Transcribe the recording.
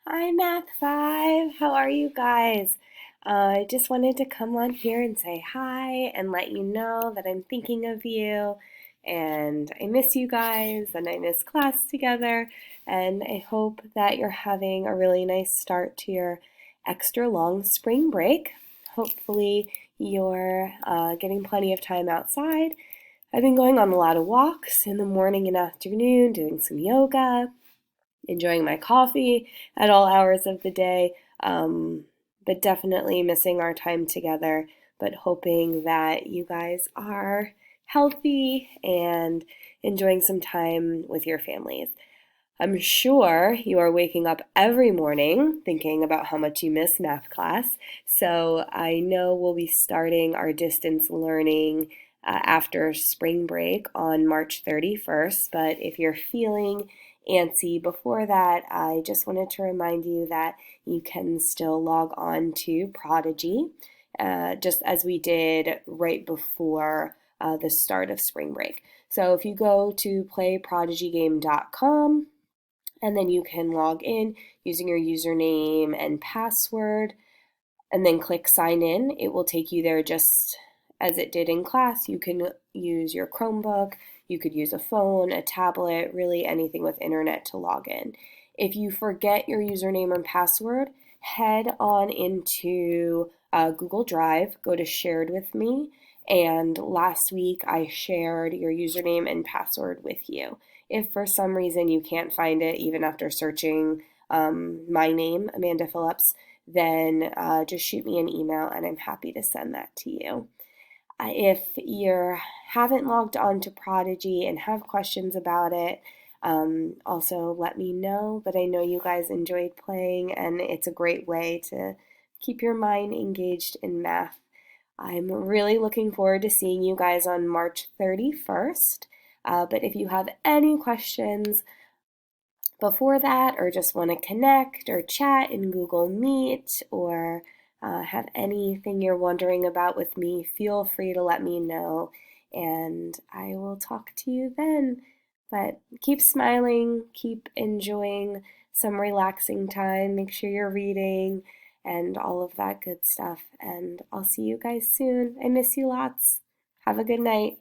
Hi, Math 5. How are you guys? I just wanted to come on here and say hi and let you know that I'm thinking of you and I miss you guys and I miss class together. And I hope that you're having a really nice start to your extra long spring break. Hopefully, you're getting plenty of time outside. I've been going on a lot of walks in the morning and afternoon, doing some yoga, enjoying my coffee at all hours of the day, but definitely missing our time together. But hoping that you guys are healthy and enjoying some time with your families. I'm sure you are waking up every morning thinking about how much you miss math class. So I know we'll be starting our distance learning after spring break on March 31st. But if you're feeling antsy before that, I just wanted to remind you that you can still log on to Prodigy, just as we did right before the start of spring break. So if you go to playprodigygame.com, and then you can log in using your username and password and then click sign in. It will take you there just as it did in class. You can use your Chromebook, you could use a phone, a tablet, really anything with internet to log in. If you forget your username and password, head on into Google Drive, go to shared with me, and last week I shared your username and password with you. If for some reason you can't find it, even after searching my name, Amanda Phillips, then just shoot me an email and I'm happy to send that to you. If you haven't logged on to Prodigy and have questions about it, also let me know. But I know you guys enjoyed playing, and it's a great way to keep your mind engaged in math. I'm really looking forward to seeing you guys on March 31st. But if you have any questions before that, or just want to connect or chat in Google Meet, or have anything you're wondering about with me, feel free to let me know and I will talk to you then. But keep smiling, keep enjoying some relaxing time, make sure you're reading and all of that good stuff. And I'll see you guys soon. I miss you lots. Have a good night.